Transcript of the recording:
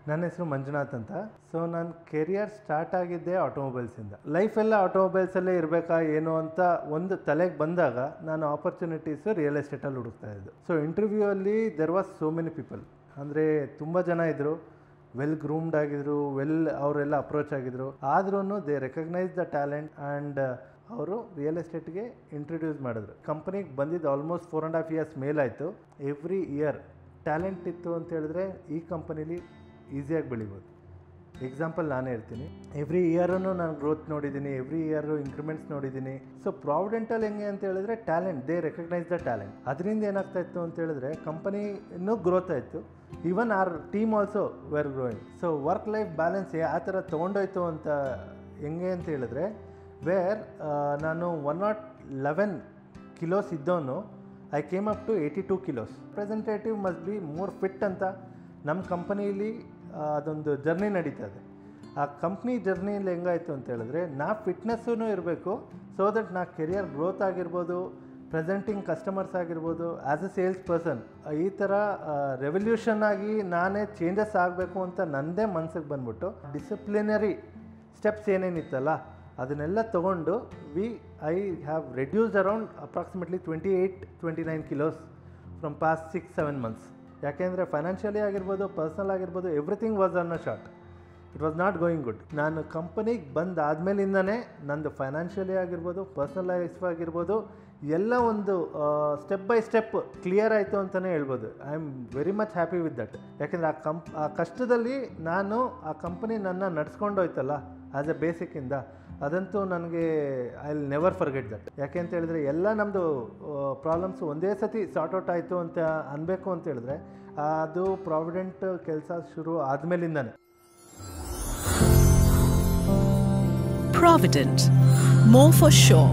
ನನ್ನ ಹೆಸರು ಮಂಜುನಾಥ್ ಅಂತ. ಸೊ ನನ್ನ ಕೆರಿಯರ್ ಸ್ಟಾರ್ಟ್ ಆಗಿದ್ದೆ ಆಟೋಮೊಬೈಲ್ಸಿಂದ. ಲೈಫೆಲ್ಲ ಆಟೋಮೊಬೈಲ್ಸಲ್ಲೇ ಇರಬೇಕಾ ಏನೋ ಅಂತ ಒಂದು ತಲೆಗೆ ಬಂದಾಗ ನಾನು ಆಪರ್ಚುನಿಟೀಸು ರಿಯಲ್ ಎಸ್ಟೇಟಲ್ಲಿ ಹುಡುಕ್ತಾ ಇದ್ದು. ಸೊ ಇಂಟರ್ವ್ಯೂ ಅಲ್ಲಿ there was so many people, ಅಂದರೆ ತುಂಬ ಜನ ಇದ್ದರು, ವೆಲ್ ಗ್ರೂಮ್ಡ್ ಆಗಿದ್ರು, ಅವರೆಲ್ಲ ಅಪ್ರೋಚ್ ಆಗಿದ್ರು. ಆದ್ರೂ they recognise the talent and ಅವರು ರಿಯಲ್ ಎಸ್ಟೇಟ್ಗೆ ಇಂಟ್ರೊಡ್ಯೂಸ್ ಮಾಡಿದ್ರು. ಕಂಪನಿಗೆ ಬಂದಿದ್ದು ಆಲ್ಮೋಸ್ಟ್ 4.5 years ಮೇಲಾಯಿತು. ಎವ್ರಿ ಇಯರ್ ಟ್ಯಾಲೆಂಟ್ ಇತ್ತು ಅಂತ ಹೇಳಿದ್ರೆ ಈ ಕಂಪನಿಲಿ ಈಸಿಯಾಗಿ ಬೆಳಿಬೋದು. ಎಕ್ಸಾಂಪಲ್ ನಾನೇ ಇರ್ತೀನಿ, ಎವ್ರಿ ಇಯರೂ ನಾನು ಗ್ರೋತ್ ನೋಡಿದ್ದೀನಿ, ಎವ್ರಿ ಇಯರು ಇಂಕ್ರಿಮೆಂಟ್ಸ್ ನೋಡಿದ್ದೀನಿ. ಸೊ ಪ್ರಾವಿಡೆಂಟಲ್ಲಿ ಹೆಂಗೆ ಅಂತ ಹೇಳಿದ್ರೆ talent, they recognise the talent. ಅದರಿಂದ ಏನಾಗ್ತಾ ಇತ್ತು ಅಂತ ಹೇಳಿದ್ರೆ ಕಂಪನಿ ಇನ್ನೂ ಗ್ರೋತ್ ಆಯಿತು, even our team also were growing. So work life balance ಆ ಥರ ತೊಗೊಂಡೋಯ್ತು ಅಂತ ಹೆಂಗೆ ಅಂತ ಹೇಳಿದ್ರೆ, ವೇರ್ ನಾನು 111 kilos ಇದ್ದವನು I came up to 82 kilos. Representative must be more fit ಅಂತ ನಮ್ಮ ಕಂಪನಿಲಿ ಅದೊಂದು ಜರ್ನಿ ನಡೀತಾ ಇದೆ. ಆ ಕಂಪ್ನಿ ಜರ್ನಿಯಲ್ಲಿ ಹೆಂಗಾಯಿತು ಅಂತ ಹೇಳಿದ್ರೆ, ನಾ ಫಿಟ್ನೆಸ್ಸೂ ಇರಬೇಕು, ಸೊ ದಟ್ ನಾ ಕೆರಿಯರ್ ಗ್ರೋತ್ ಆಗಿರ್ಬೋದು, ಪ್ರೆಸೆಂಟಿಂಗ್ ಕಸ್ಟಮರ್ಸ್ ಆಗಿರ್ಬೋದು, ಆ್ಯಸ್ ಎ ಸೇಲ್ಸ್ ಪರ್ಸನ್ ಈ ಥರ ರೆವಲ್ಯೂಷನ್ ಆಗಿ ನಾನೇ ಚೇಂಜಸ್ ಆಗಬೇಕು ಅಂತ ನನ್ನದೇ ಮನಸ್ಸಿಗೆ ಬಂದ್ಬಿಟ್ಟು ಡಿಸಿಪ್ಲಿನರಿ ಸ್ಟೆಪ್ಸ್ ಏನೇನಿತ್ತಲ್ಲ ಅದನ್ನೆಲ್ಲ ತೊಗೊಂಡು I have reduced around approximately 28-29 kilos from past 6-7 months. ಯಾಕೆಂದರೆ ಫೈನಾನ್ಷಿಯಲಿ ಆಗಿರ್ಬೋದು, ಪರ್ಸ್ನಲ್ ಆಗಿರ್ಬೋದು, everything was on a short. It was not going good. ನಾನು ಕಂಪನಿಗೆ ಬಂದಾದ್ಮೇಲಿಂದನೇ ನಂದು ಫೈನಾನ್ಷಿಯಲಿ ಆಗಿರ್ಬೋದು, ಪರ್ಸ್ನಲ್ ಲೈಫ್ ಆಗಿರ್ಬೋದು, ಎಲ್ಲ ಒಂದು ಸ್ಟೆಪ್ ಬೈ ಸ್ಟೆಪ್ ಕ್ಲಿಯರ್ ಆಯಿತು ಅಂತಲೇ ಹೇಳ್ಬೋದು. I am very much happy with that. ಯಾಕೆಂದರೆ ಆ ಕಷ್ಟದಲ್ಲಿ ನಾನು ಆ ಕಂಪನಿ ನನ್ನ ನಡ್ಸ್ಕೊಂಡೋಯ್ತಲ್ಲ ಆ್ಯಸ್ ಎ ಬೇಸಿಕ್ಕಿಂದ, ಅದಂತೂ ನನಗೆ I will never forget that. ಯಾಕೆ ಅಂತ ಹೇಳಿದ್ರೆ ಎಲ್ಲ ನಮ್ಮದು ಪ್ರಾಬ್ಲಮ್ಸು ಒಂದೇ ಸತಿ ಸಾರ್ಟ್ ಔಟ್ ಆಯಿತು ಅಂತ ಅನ್ಬೇಕು ಅಂತ ಹೇಳಿದ್ರೆ ಅದು ಪ್ರಾವಿಡೆಂಟ್ ಕೆಲಸ ಶುರು ಆದಮೇಲಿಂದನೇ. Provident, more for sure.